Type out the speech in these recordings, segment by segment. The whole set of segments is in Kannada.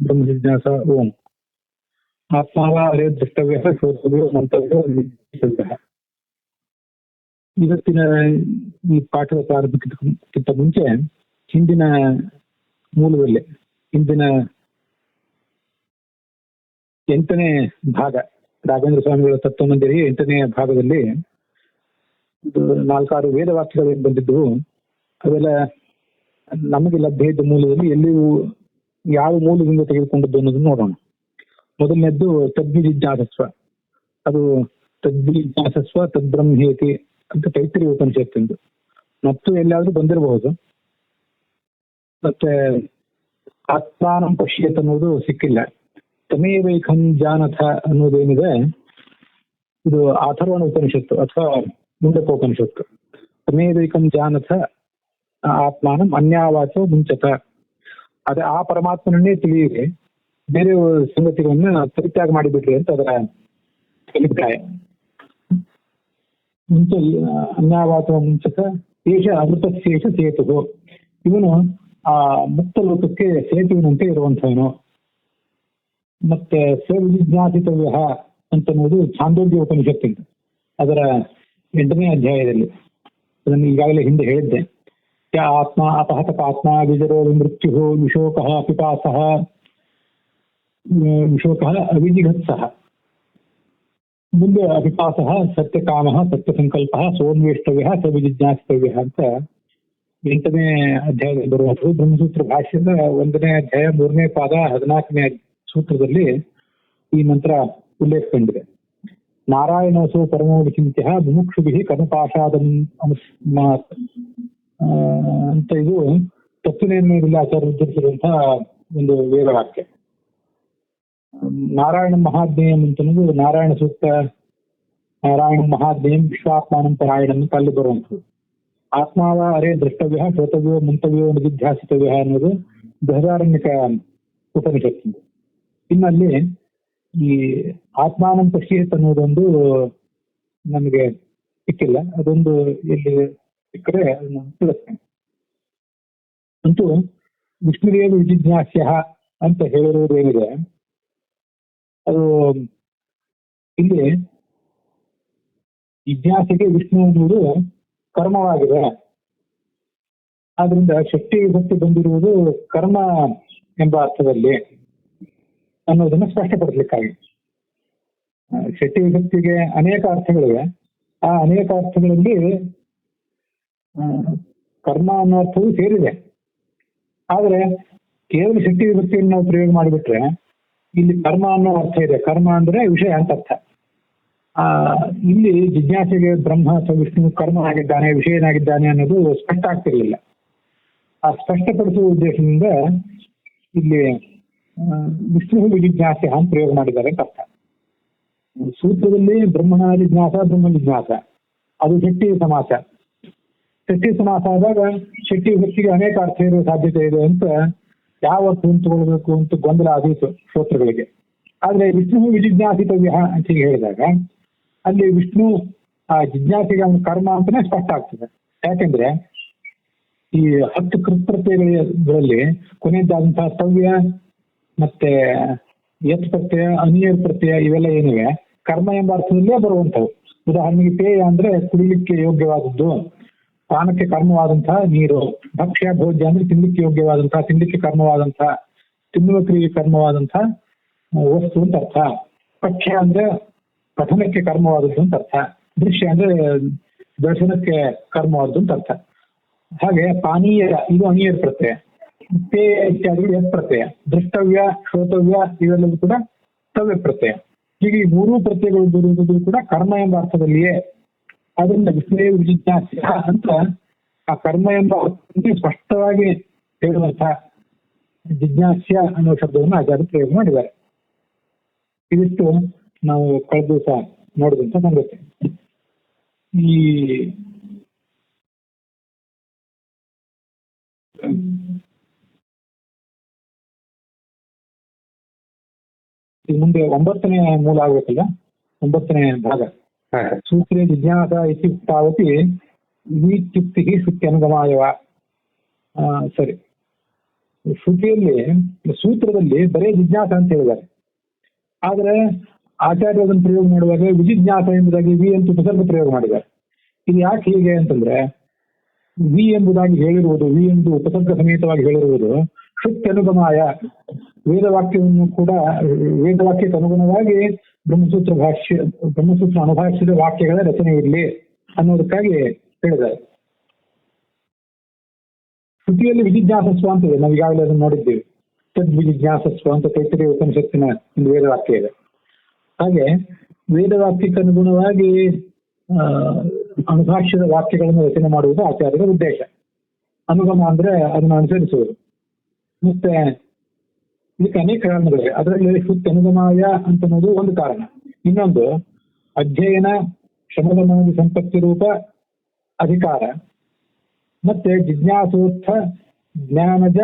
ಬ್ರಹ್ಮ ಜಿಜ್ಞಾಸ ಓಂ. ಆತ್ಮಾವ ಅರೇ ದ್ರಷ್ಟವ್ಯ ಶ್ರೋತವ್ಯೋ ಮಂತವ್ಯೋ ನಿಧಿಸ್ತವ್ಯ. ಇವತ್ತಿನ ಈ ಪಾಠದ ಪ್ರಾರಂಭಕ್ಕಿಂತ ಮುಂಚೆ ಹಿಂದಿನ ಮೂಲದಲ್ಲಿ ಹಿಂದಿನ 8ನೇ ಭಾಗ ರಾಘವೇಂದ್ರ ಸ್ವಾಮಿಗಳ ತತ್ವಮಂಜರಿ 8ನೇ ಭಾಗದಲ್ಲಿ 4-6 ವೇದ ವಾಕ್ಯಗಳು ಬಂದಿದ್ದವು. ಅವೆಲ್ಲ ನಮಗೆ ಲಭ್ಯ ಇದ್ದ ಮೂಲದಲ್ಲಿ ಎಲ್ಲಿಯೂ ಯಾವ ಮೂಲದಿಂದ ತೆಗೆದುಕೊಂಡದ್ದು ಅನ್ನೋದನ್ನು ನೋಡೋಣ. ಮೊದಲನೇದ್ದು ತದ್ವಿಜಿಜ್ಞಾಸಸ್ವ. ಅದು ತದ್ವಿಜಿಜ್ಞಾಸಸ್ವ ತದ್ಬ್ರಹ್ಮೇತಿ ಅಂತ ತೈತ್ರಿಯ ಉಪನಿಷತ್ತಿಂದು. ಮತ್ತು ಎಲ್ಲಾದ್ರೂ ಬಂದಿರಬಹುದು. ಮತ್ತೆ ಆತ್ಮಾನಂ ಪಶ್ಯೇತ್ ಅನ್ನೋದು ಸಿಕ್ಕಿಲ್ಲ. ತಮೇವೈಖಂ ಜಾನಥ ಅನ್ನೋದೇನಿದೆ ಇದು ಅಥರ್ವಣ ಉಪನಿಷತ್ತು ಅಥವಾ ಮುಂಡಕೋಪನಿಷತ್ತು. ತಮೇವೈಖಂ ಜಾನಥ ಆತ್ಮಾನಂ ಅನ್ಯಾವಾಚೋ ಮುಂಚತ. ಅದೇ ಆ ಪರಮಾತ್ಮನನ್ನೇ ತಿಳಿಯಿರಿ, ಬೇರೆ ಸಂಗತಿಗಳನ್ನ ಪರಿತ್ಯಾಗ ಮಾಡಿಬಿಟ್ರಿ ಅಂತ ಅದರ ಅಭಿಪ್ರಾಯ. ಮುಂಚೆ ಅನ್ಯಾವಾಚೋ ಮುಂಚತ ಏಷ ಅಮೃತಶೇಷ ಸೇತು. ಇವನು ಆ ಮುಕ್ತ ಲೋಕಕ್ಕೆ ಸೇತುವಿನಂತೆ ಇರುವಂತವನು. ಮತ್ತೆ ಸ್ವವಿಜಿಜ್ಞಾಸಿತವ್ಯ ಅಂತನ್ನುವುದು ಛಾಂದೋಗ್ಯ ಉಪನಿಷತ್ತಿಂದ ಅದರ 8ನೇ ಅಧ್ಯಾಯದಲ್ಲಿ. ಅದನ್ನು ಈಗಾಗಲೇ ಹಿಂದೆ ಹೇಳಿದ್ದೆ. ಯ ಆತ್ಮ ಅಪಹತ ಪಾತ್ಮ ವಿಜರೋ ಮೃತ್ಯು ವಿಶೋಕಃ ಪಿಪಾಸಃ ವಿಶೋಕಃ ಅವಿಜಿಘತ್ಸಃ. ಮುಂದೆ ಅಪಿಪಾಸಃ ಸತ್ಯಕಾಮಃ ಸತ್ಯಸಂಕಲ್ಪಃ ಸೋನ್ವೇಷ್ಟವ್ಯ ಸ್ವವಿಜಿಜ್ಞಾಸಿತವ್ಯ ಅಂತ 8ನೇ ಅಧ್ಯಾಯದಲ್ಲಿ ಬರುವಂಥದ್ದು. ಬ್ರಹ್ಮಸೂತ್ರ ಭಾಷ್ಯದ 1ನೇ ಅಧ್ಯಾಯ 3ನೇ ಪಾದ 14ನೇ ಸೂತ್ರದಲ್ಲಿ ಈ ಮಂತ್ರ ಉಲ್ಲೇಖ ಕಂಡಿದೆ. ನಾರಾಯಣೋಸೋ ಪರಮೋ ವಿಚಿಂತ್ಯ ಮುಮುಕ್ಷುಭಿಃ ಕರ್ಮಪಾಶಾದಂ ಅಂತ ಇದು ತತ್ವನಿರ್ಣಯದಲ್ಲಿ ಆಚಾರ್ಯ ಉದ್ಧರಿಸಿರುವಂತಹ ಒಂದು ವೇದವಾಕ್ಯ. ನಾರಾಯಣ ಮಹಾಜ್ಞೇಯಂ ಅಂತನ್ನೋದು ನಾರಾಯಣ ಸೂಕ್ತ. ನಾರಾಯಣ ಮಹಾಜ್ಞೇಯಂ ವಿಶ್ವಾತ್ಮಾನಂ ಪರಾಯಣಂ ಅಂತ ಅಲ್ಲಿ ಬರುವಂಥದ್ದು. ಆತ್ಮಾವ ಅರೇ ದ್ರಷ್ಟವ್ಯ ಶ್ರೋತವ್ಯೋ ಮಂತವ್ಯೋ ನಿಧಿಧ್ಯಾಸಿತವ್ಯ ಅನ್ನೋದು ಬೃಹದಾರಣ್ಯಕ ಉಪನಿಷತ್ತು. ಇನ್ನಲ್ಲಿ ಈ ಆತ್ಮಾನಂ ಪಶ್ಯೇತ್ ಅನ್ನೋದೊಂದು ನಮಗೆ ಸಿಕ್ಕಿಲ್ಲ. ಅದೊಂದು ಎಲ್ಲಿ ಸಿಕ್ಕರೆ ಅದನ್ನು ತಿಳಿಸ್ತೇನೆ. ಅಂತೂ ವಿಷ್ಣುದೇವ ವಿಜಿಜ್ಞಾಸ್ಯ ಅಂತ ಹೇಳಿರುವುದು ಏನಿದೆ ಅದು ಇಲ್ಲಿ ಜಿಜ್ಞಾಸೆಗೆ ವಿಷ್ಣು ಅನ್ನುವುದು ಕರ್ಮವಾಗಿದೆ. ಆದ್ರಿಂದ ಶಕ್ತಿ ವಿಭಕ್ತಿ ಬಂದಿರುವುದು ಕರ್ಮ ಎಂಬ ಅರ್ಥದಲ್ಲಿ ಅನ್ನೋದನ್ನು ಸ್ಪಷ್ಟಪಡಿಸ್ಲಿಕ್ಕಾಗಿ. ಶಕ್ತಿ ವಿಭಕ್ತಿಗೆ ಅನೇಕ ಅರ್ಥಗಳಿವೆ. ಆ ಅನೇಕ ಅರ್ಥಗಳಲ್ಲಿ ಕರ್ಮ ಅನ್ನೋ ಅರ್ಥವು ಸೇರಿದೆ. ಆದರೆ ಕೇವಲ ಶಕ್ತಿ ವಿಭಕ್ತಿಯನ್ನು ನಾವು ಪ್ರಯೋಗ ಮಾಡಿಬಿಟ್ರೆ ಇಲ್ಲಿ ಕರ್ಮ ಅನ್ನೋ ಅರ್ಥ ಇದೆ. ಕರ್ಮ ಅಂದ್ರೆ ವಿಷಯ ಅಂತ ಅರ್ಥ. ಇಲ್ಲಿ ಜಿಜ್ಞಾಸೆಗೆ ಬ್ರಹ್ಮ ಅಥವಾ ವಿಷ್ಣು ಕರ್ಮ ಆಗಿದ್ದಾನೆ, ವಿಷಯನಾಗಿದ್ದಾನೆ ಅನ್ನೋದು ಸ್ಪಷ್ಟ ಆಗ್ತಿರ್ಲಿಲ್ಲ. ಆ ಸ್ಪಷ್ಟಪಡಿಸುವ ಉದ್ದೇಶದಿಂದ ಇಲ್ಲಿ ವಿಷ್ಣು ವಿಜಿಜ್ಞಾಸೆ ಅಂತ ಪ್ರಯೋಗ ಮಾಡಿದ್ದಾರೆ ಅಂತ ಅರ್ಥ. ಸೂತ್ರದಲ್ಲಿ ಬ್ರಹ್ಮಣ ಜಿಜ್ಞಾಸ ಬ್ರಹ್ಮ ಜಿಜ್ಞಾಸ ಅದು ಶಕ್ತಿ ಸಮಾಸ. ಶಕ್ತಿ ಸಮಾಸ ಆದಾಗ ಶಕ್ತಿ ವ್ಯಕ್ತಿಗೆ ಅನೇಕ ಅರ್ಥ ಇರುವ ಸಾಧ್ಯತೆ ಇದೆ ಅಂತ ಯಾವ ಅರ್ಥವನ್ನು ತಗೊಳ್ಬೇಕು ಅಂತ ಗೊಂದಲ ಆದೀತು ಶ್ರೋತೃಗಳಿಗೆ. ಆದ್ರೆ ವಿಷ್ಣು ವಿಜಿಜ್ಞಾಸಿತವ್ಯ ಅಂತ ಹೇಳಿದಾಗ ಅಲ್ಲಿ ವಿಷ್ಣು ಆ ಜಿಜ್ಞಾಸಿಗೆ ಅವನ ಕರ್ಮ ಅಂತಾನೆ ಸ್ಪಷ್ಟ ಆಗ್ತದೆ. ಯಾಕೆಂದ್ರೆ ಈ 10 ಕೃತ್ಪ್ರತ್ಯಯಗಳಲ್ಲಿ ಕೊನೆಯದಾದಂತಹ ಸ್ತವ್ಯ ಮತ್ತೆ ಯತ್ ಪ್ರತ್ಯಯ ಅನಿಯರ್ ಪ್ರತ್ಯಯ ಇವೆಲ್ಲ ಏನಿವೆ ಕರ್ಮ ಎಂಬ ಅರ್ಥದಲ್ಲೇ ಬರುವಂಥವು. ಉದಾಹರಣೆಗೆ ಪೇಯ ಅಂದ್ರೆ ಕುಡಿಲಿಕ್ಕೆ ಯೋಗ್ಯವಾದದ್ದು, ಪಾನಕ್ಕೆ ಕರ್ಮವಾದಂತಹ ನೀರು, ಭಕ್ಷ್ಯ ಭೋಜ್ಯ ಅಂದ್ರೆ ತಿನ್ಲಿಕ್ಕೆ ಯೋಗ್ಯವಾದಂತಹ, ತಿನ್ಲಿಕ್ಕೆ ಕರ್ಮವಾದಂತಹ, ತಿನ್ನುವ ಕ್ರಿಯೆ ಕರ್ಮವಾದಂತಹ ವಸ್ತು ಅಂತ ಅರ್ಥ. ಪಠ್ಯ ಅಂದ್ರೆ ಪಠನಕ್ಕೆ ಕರ್ಮವಾದದ್ದು ಅಂತ ಅರ್ಥ. ದೃಶ್ಯ ಅಂದ್ರೆ ದರ್ಶನಕ್ಕೆ ಕರ್ಮವಾದದ್ದು ಅಂತ ಅರ್ಥ. ಹಾಗೆ ಪಾನೀಯ ಇದು ಅನಿಯರ್ ಪ್ರತ್ಯಯ, ಪೇಯ ಇತ್ಯಾದಿಗಳು ಯತ್ ಪ್ರತ್ಯಯ, ದೃಷ್ಟವ್ಯ ಶ್ರೋತವ್ಯ ಇವೆಲ್ಲವೂ ಕೂಡ ತವ್ಯ ಪ್ರತ್ಯಯ. ಹೀಗೆ ಈ 3 ಪ್ರತ್ಯಯಗಳು ಬರುವುದು ಕೂಡ ಕರ್ಮ ಎಂಬ ಅರ್ಥದಲ್ಲಿಯೇ. ಅದರಿಂದ ವಿಷ್ಣುವೇ ವಿಜಿಜ್ಞಾಸ್ಯ ಅಂತ ಆ ಕರ್ಮ ಎಂಬ ಅರ್ಥಕ್ಕೆ ಸ್ಪಷ್ಟವಾಗಿ ಹೇಳುವಂತಹ ಜಿಜ್ಞಾಸ್ಯ ಅನ್ನೋ ಶಬ್ದವನ್ನು ಆಚಾರ್ಯ ಪ್ರಯೋಗ ಮಾಡಿದ್ದಾರೆ. ಇದಿಷ್ಟು ನಾವು ಕಳೆದ ದಿವಸ ನೋಡಿದಂತ ಸಂಗತಿ. ಈ ಮುಂದೆ 9ನೇ ಮೂಲ ಆಗ್ಬೇಕಲ್ಲ, 9ನೇ ಭಾಗ. ಸೂತ್ರೇ ಜಿಜ್ಞಾಸ ಇತ್ಯುಕ್ತಾವತಿ ವಿಚ್ಯುಕ್ತಿ ಶ್ರುತ್ಯನುಗಮಾಯವ. ಸರಿ, ಶ್ರುತಿಯಲ್ಲಿ ಸೂತ್ರದಲ್ಲಿ ಬರೇ ಜಿಜ್ಞಾಸ ಅಂತ ಹೇಳಿದ್ದಾರೆ. ಆದ್ರೆ ಆಚಾರ್ಯ ಅದನ್ನು ಪ್ರಯೋಗ ಮಾಡುವಾಗ ವಿಜಿಜ್ಞಾಸ ಎಂಬುದಾಗಿ ವಿ ಅಂತ ಉಪಸರ್ಗ ಪ್ರಯೋಗ ಮಾಡಿದ್ದಾರೆ. ಇದು ಯಾಕೆ ಹೀಗೆ ಅಂತಂದ್ರೆ, ವಿ ಎಂಬುದಾಗಿ ಹೇಳಿರುವುದು, ವಿ ಎಂದು ಉಪಸರ್ಗ ಸಮೇತವಾಗಿ ಹೇಳಿರುವುದು ಶುತ್ಯನುಗಮಾಯ, ವೇದವಾಕ್ಯವನ್ನು ಕೂಡ ವೇದವಾಕ್ಯಕ್ಕೆ ಅನುಗುಣವಾಗಿ ಬ್ರಹ್ಮಸೂತ್ರ ಅನುಭಾಷ್ಯದ ವಾಕ್ಯಗಳ ರಚನೆ ಇರಲಿ ಅನ್ನೋದಕ್ಕಾಗಿ ಹೇಳಿದ್ದಾರೆ. ಶ್ರುತಿಯಲ್ಲಿ ವಿಜಿಜ್ಞಾಸಸ್ವ ಅಂತಿದೆ, ನಾವು ಈಗಾಗಲೇ ಅದನ್ನು ನೋಡಿದ್ದೀವಿ. ತದ್ವಿಜಿಜ್ಞಾಸಸ್ವ ಅಂತ ತೈತರಿಯ ಉಪನಿಷತ್ತಿನ ಒಂದು ವೇದವಾಕ್ಯ ಇದೆ. ಹಾಗೆ ವೇದವಾಕ್ಯಕ್ಕೆ ಅನುಗುಣವಾಗಿ ಅನುಭಾಷ್ಯದ ವಾಕ್ಯಗಳನ್ನು ರಚನೆ ಮಾಡುವುದು ಆಚಾರ್ಯರ ಉದ್ದೇಶ. ಅನುಗಮ ಅಂದ್ರೆ ಅದನ್ನು ಅನುಸರಿಸುವುದು. ಮತ್ತೆ ಇದಕ್ಕೆ ಅನೇಕ ಕಾರಣಗಳಿವೆ. ಅದರಲ್ಲಿ ಶುದ್ಧ ಅನುಗಮಾಯ ಅಂತನ್ನೋದು ಒಂದು ಕಾರಣ. ಇನ್ನೊಂದು ಅಧ್ಯಯನ ಶಮದಮಾದಿ ಸಂಪತ್ತಿ ರೂಪ ಅಧಿಕಾರ, ಮತ್ತೆ ಜಿಜ್ಞಾಸೋತ್ಥ ಜ್ಞಾನಜ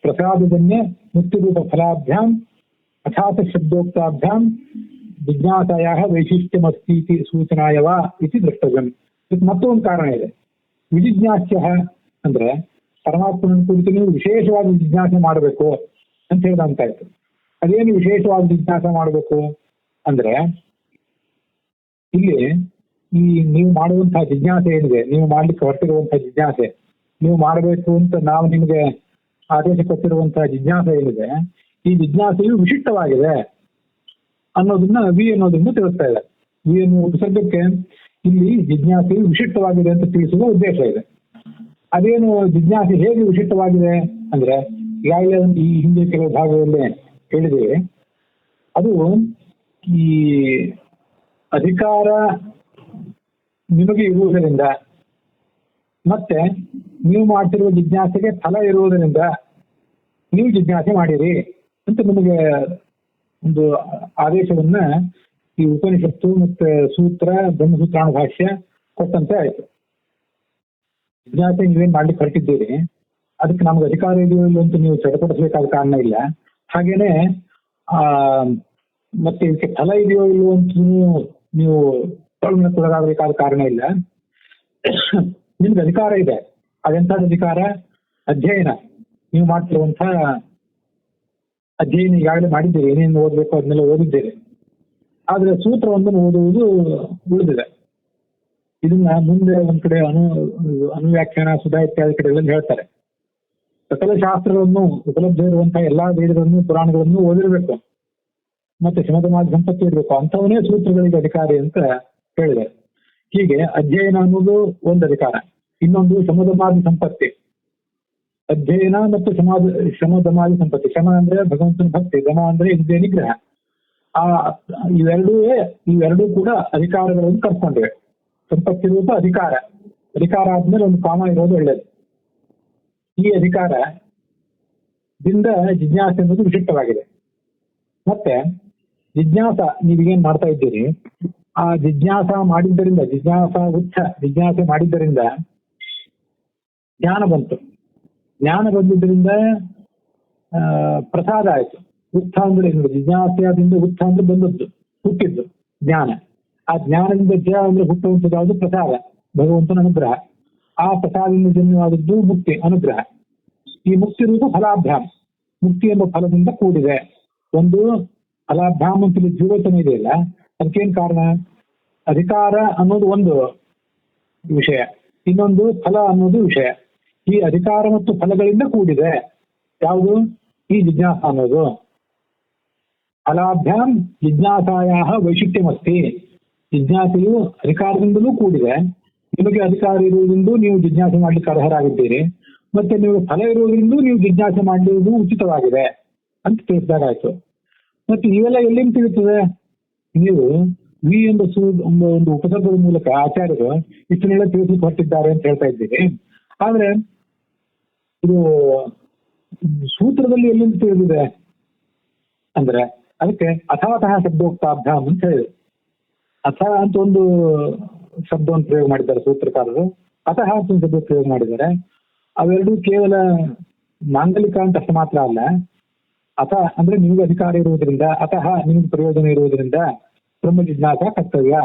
ಪ್ರಸಾದಜನ್ಯ ಮುಕ್ತಿರೂಪ ಫಲಾಭ್ಯಾಂ ಅಥಾತ ಶಬ್ದೋಕ್ತಾಭ್ಯಾಂ ಜಿಜ್ಞಾಸಾಯ ವೈಶಿಷ್ಟ್ಯಮಸ್ತಿ ಸೂಚನಾಯವ ಇತಿ ದೃಷ್ಟವ್ಯಂ. ಇದಕ್ಕೆ ಮತ್ತೊಂದು ಕಾರಣ ಇದೆ. ವಿಜಿಜ್ಞಾಸ್ಯ ಅಂದ್ರೆ ಪರಮಾತ್ಮನ ಕುರಿತು ನೀವು ವಿಶೇಷವಾಗಿ ಜಿಜ್ಞಾಸೆ ಮಾಡಬೇಕು ಅಂತ ಹೇಳಿದಂತಾಯ್ತು. ಅದೇನು ವಿಶೇಷವಾಗಿ ಜಿಜ್ಞಾಸೆ ಮಾಡಬೇಕು ಅಂದ್ರೆ, ಇಲ್ಲಿ ಈ ನೀವು ಮಾಡುವಂತಹ ಜಿಜ್ಞಾಸೆ ಏನಿದೆ, ನೀವು ಮಾಡ್ಲಿಕ್ಕೆ ಹೊರಟಿರುವಂತಹ ಜಿಜ್ಞಾಸೆ, ನೀವು ಮಾಡಬೇಕು ಅಂತ ನಾವು ನಿಮಗೆ ಆದೇಶ ಕೊಟ್ಟಿರುವಂತಹ ಜಿಜ್ಞಾಸೆ ಏನಿದೆ, ಈ ಜಿಜ್ಞಾಸೆಯು ವಿಶಿಷ್ಟವಾಗಿದೆ ಅನ್ನೋದನ್ನ ವಿ ಅನ್ನೋದನ್ನ ತಿಳಿಸ್ತಾ ಇದೆ. ವಿ ಅನ್ನೋ ಉಪಸರ್ಗಕ್ಕೆ ಇಲ್ಲಿ ಜಿಜ್ಞಾಸೆಯು ವಿಶಿಷ್ಟವಾಗಿದೆ ಅಂತ ತಿಳಿಸುವ ಉದ್ದೇಶ ಇದೆ. ಅದೇನು ಜಿಜ್ಞಾಸೆ ಹೇಗೆ ವಿಶಿಷ್ಟವಾಗಿದೆ ಅಂದ್ರೆ, ಈಗಾಗಲೇ ಈ ಹಿಂದೆ ಕೆಲವು ಭಾಗದಲ್ಲಿ ಹೇಳಿದ್ದೇವೆ. ಅದು ಈ ಅಧಿಕಾರ ನಿಮಗೆ ಇರುವುದರಿಂದ ಮತ್ತೆ ನೀವು ಮಾಡ್ತಿರುವ ಜಿಜ್ಞಾಸೆಗೆ ಫಲ ಇರುವುದರಿಂದ ನೀವು ಜಿಜ್ಞಾಸೆ ಮಾಡಿರಿ ಅಂತ ನಿಮಗೆ ಒಂದು ಆದೇಶವನ್ನ ಈ ಉಪನಿಷತ್ತು ಮತ್ತೆ ಸೂತ್ರ ಬ್ರಹ್ಮಸೂತ್ರಾನುಭಾಷ್ಯ ಕೊಟ್ಟಂತೆ ಆಯ್ತು. ಜಿಜ್ಞಾಸೆ ನೀವೇನ್ ಮಾಡ್ಲಿಕ್ಕೆ ಹೊರಟಿದ್ದೀರಿ, ಅದಕ್ಕೆ ನಮ್ಗೆ ಅಧಿಕಾರ ಇದೆಯೋ ಇಲ್ಲ ಅಂತ ನೀವು ಚಟಪಡಿಸ್ಬೇಕಾದ ಕಾರಣ ಇಲ್ಲ. ಹಾಗೇನೆ ಮತ್ತೆ ಇದಕ್ಕೆ ಫಲ ಇದೆಯೋ ಇಲ್ಲೋ ಅಂತ ನೀವು ಕೊಡಗಾಗಬೇಕಾದ ಕಾರಣ ಇಲ್ಲ. ನಿಮ್ಗೆ ಅಧಿಕಾರ ಇದೆ. ಅದೆಂಥದ್ದು ಅಧಿಕಾರ? ಅಧ್ಯಯನ. ನೀವು ಮಾಡ್ತಿರುವಂತಹ ಅಧ್ಯಯನ ಈಗಾಗಲೇ ಮಾಡಿದ್ದೀರಿ, ಏನೇನು ಓದಬೇಕು ಅದನ್ನೆಲ್ಲ ಓದಿದ್ದೀರಿ. ಆದ್ರೆ ಸೂತ್ರವೊಂದನ್ನು ಓದುವುದು ಉಳಿದಿದೆ. ಇದನ್ನ ಮುಂದೆ ಒಂದ್ ಕಡೆ ಅನುವ್ಯಾಖ್ಯಾನ ಸುಧಾ ಇತ್ಯಾದಿ ಕಡೆಗಳಲ್ಲಿ ಹೇಳ್ತಾರೆ. ಸಕಲ ಶಾಸ್ತ್ರಗಳನ್ನು ಉಪಲಬ್ಧ ಇರುವಂತಹ ಎಲ್ಲಾ ವೇದಗಳನ್ನು ಪುರಾಣಗಳನ್ನು ಓದಿರ್ಬೇಕು, ಮತ್ತೆ ಶಮದಮಾದಿ ಸಂಪತ್ತಿ ಇರಬೇಕು, ಅಂಥವನೇ ಸೂತ್ರಗಳಿಗೆ ಅಧಿಕಾರಿ ಅಂತ ಹೇಳಿದೆ. ಹೀಗೆ ಅಧ್ಯಯನ ಅನ್ನೋದು ಒಂದು ಅಧಿಕಾರ, ಇನ್ನೊಂದು ಶಮದಮಾದಿ ಸಂಪತ್ತಿ. ಅಧ್ಯಯನ ಮತ್ತು ಶಮದಮಾದಿ ಸಂಪತ್ತಿ. ಶಮ ಅಂದ್ರೆ ಭಗವಂತನ ಭಕ್ತಿ, ದಮ ಅಂದ್ರೆ ಇಂದ್ರಿಯ ನಿಗ್ರಹ. ಇವೆರಡೂ ಕೂಡ ಅಧಿಕಾರಗಳನ್ನು ಕರ್ಕೊಂಡಿವೆ. ಸಂಪತ್ತಿ ರೂಪ ಅಧಿಕಾರ. ಅಧಿಕಾರ ಆದ್ಮೇಲೆ ಒಂದು ಕಾಮ ಇರೋದು ಒಳ್ಳೇದು. ಈ ಅಧಿಕಾರದಿಂದ ಜಿಜ್ಞಾಸೆ ಅನ್ನೋದು ವಿಶಿಷ್ಟವಾಗಿದೆ. ಮತ್ತೆ ಜಿಜ್ಞಾಸ ನೀವೇನ್ ಮಾಡ್ತಾ ಇದ್ದೀರಿ, ಆ ಜಿಜ್ಞಾಸೆ ಮಾಡಿದ್ದರಿಂದ ಜ್ಞಾನ ಬಂತು. ಜ್ಞಾನ ಬಂದಿದ್ದರಿಂದ ಪ್ರಸಾದ ಆಯ್ತು. ಉತ್ಥ ಅಂದ್ರೆ ಜಿಜ್ಞಾಸೆಯಿಂದ ಉತ್ಥ ಅಂದ್ರೆ ಬಂದದ್ದು, ಹುಟ್ಟಿದ್ದು ಜ್ಞಾನ. ಆ ಜ್ಞಾನದಿಂದ ಜ ಅಂದ್ರೆ ಹುಟ್ಟುವಂಥದ್ದು ಯಾವುದು? ಪ್ರಸಾದ, ಭಗವಂತನ ಅನುಗ್ರಹ. ಆ ಪ್ರಸಾದದಿಂದ ಜನ್ಯವಾದದ್ದು ಮುಕ್ತಿ, ಅನುಗ್ರಹ. ಈ ಮುಕ್ತಿ ರೂಪ ಫಲಾಭ್ಯಾಮ್, ಮುಕ್ತಿ ಎಂಬ ಫಲದಿಂದ ಕೂಡಿದೆ. ಒಂದು ಫಲಾಭ್ಯಾಮ್ ಅಂತ ಜೀವೋಚನೆ ಇದೆಯಲ್ಲ, ಅದಕ್ಕೇನ್ ಕಾರಣ? ಅಧಿಕಾರ ಅನ್ನೋದು ಒಂದು ವಿಷಯ, ಇನ್ನೊಂದು ಫಲ ಅನ್ನೋದು ವಿಷಯ. ಈ ಅಧಿಕಾರ ಮತ್ತು ಫಲಗಳಿಂದ ಕೂಡಿದೆ ಯಾವುದು? ಈ ಜಿಜ್ಞಾಸ ಅನ್ನೋದು. ಫಲಾಭ್ಯಾಮ್ ಜಿಜ್ಞಾಸಾಯ ವೈಶಿಷ್ಟ್ಯಮಸ್ತಿ. ಜಿಜ್ಞಾಸೆಯು ಅಧಿಕಾರದಿಂದಲೂ ಕೂಡಿದೆ. ನಿಮಗೆ ಅಧಿಕಾರ ಇರುವುದರಿಂದ ನೀವು ಜಿಜ್ಞಾಸೆ ಮಾಡ್ಲಿಕ್ಕೆ ಅರ್ಹರಾಗಿದ್ದೀರಿ, ಮತ್ತೆ ನೀವು ಫಲ ಇರುವುದರಿಂದ ನೀವು ಜಿಜ್ಞಾಸೆ ಮಾಡುವುದು ಉಚಿತವಾಗಿದೆ ಅಂತ ತಿಳಿಸಿದಾಗಾಯ್ತು. ಮತ್ತೆ ಇವೆಲ್ಲ ಎಲ್ಲಿಂದ ತಿಳಿಯುತ್ತದೆ? ನೀವು ವಿ ಎಂಬ ಒಂದು ಉಪಸರ್ಗದ ಮೂಲಕ ಆಚಾರ್ಯರು ಇಷ್ಟನ್ನೆಲ್ಲ ತಿಳಿಸಿ ಹೊರಟಿದ್ದಾರೆ ಅಂತ ಹೇಳ್ತಾ ಇದ್ದೀರಿ. ಆದ್ರೆ ಇದು ಸೂತ್ರದಲ್ಲಿ ಎಲ್ಲಿಂದ ತಿಳಿದಿದೆ ಅಂದ್ರೆ, ಅದಕ್ಕೆ ಅಥಾತಃ ಶಬ್ದೋಕ್ತಾಭ್ಯಾಮ್ ಅಂತ ಹೇಳಿದೆ. ಅಥ ಅಂತ ಒಂದು ಶಬ್ದವನ್ನು ಪ್ರಯೋಗ ಮಾಡಿದ್ದಾರೆ ಸೂತ್ರಕಾರರು, ಅತಃ ಅಂತ ಒಂದು ಶಬ್ದ ಪ್ರಯೋಗ ಮಾಡಿದ್ದಾರೆ. ಅವೆರಡೂ ಕೇವಲ ಮಾಂಗಲಿಕ ಅಂತ ಅಷ್ಟು ಮಾತ್ರ ಅಲ್ಲ. ಅಥ ಅಂದ್ರೆ ನಿಮ್ಗೆ ಅಧಿಕಾರ ಇರುವುದರಿಂದ, ಅತಃ ನಿಮ್ಗೆ ಪ್ರಯೋಜನ ಇರುವುದರಿಂದ ಬ್ರಹ್ಮ ಜಿಜ್ಞಾಸ ಕರ್ತವ್ಯ,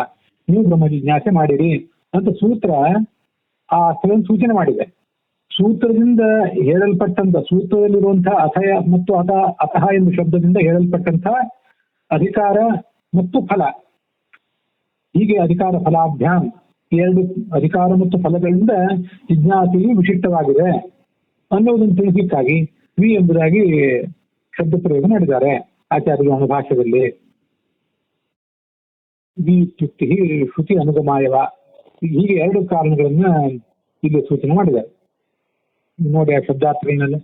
ನೀವು ಬ್ರಹ್ಮ ಜಿಜ್ಞಾಸೆ ಮಾಡಿರಿ ಅಂತ ಸೂತ್ರ ಆ ಸೂಚನೆ ಮಾಡಿದೆ. ಸೂತ್ರದಿಂದ ಹೇಳಲ್ಪಟ್ಟಂತ ಸೂತ್ರದಲ್ಲಿರುವಂತಹ ಅಥಯ ಮತ್ತು ಅತಃ ಎಂಬ ಶಬ್ದದಿಂದ ಹೇಳಲ್ಪಟ್ಟಂತಹ ಅಧಿಕಾರ ಮತ್ತು ಫಲ, ಹೀಗೆ ಅಧಿಕಾರ ಫಲಾಭ್ಯಾಂ ಎರಡು ಅಧಿಕಾರ ಮತ್ತು ಫಲಗಳಿಂದ ಜಿಜ್ಞಾಸೆಯು ವಿಶಿಷ್ಟವಾಗಿದೆ ಅನ್ನೋದನ್ನು ತಿಳಿಸಲಿಕ್ಕಾಗಿ ವಿ ಎಂಬುದಾಗಿ ಶಬ್ದ ಪ್ರಯೋಗ ಮಾಡಿದ್ದಾರೆ ಆಚಾರ್ಯರು ಅನುಭಾಷ್ಯದಲ್ಲಿ. ವಿ ಇತ್ಯುಕ್ತಿ ಶ್ರುತಿ ಅನುಗಮಾಯವ, ಹೀಗೆ ಎರಡು ಕಾರಣಗಳನ್ನ ಇಲ್ಲಿ ಸೂಚನೆ ಮಾಡಿದ್ದಾರೆ. ನೋಡಿ ಆ ಶಬ್ದಾರ್ಥಗಳನ್ನೆಲ್ಲ.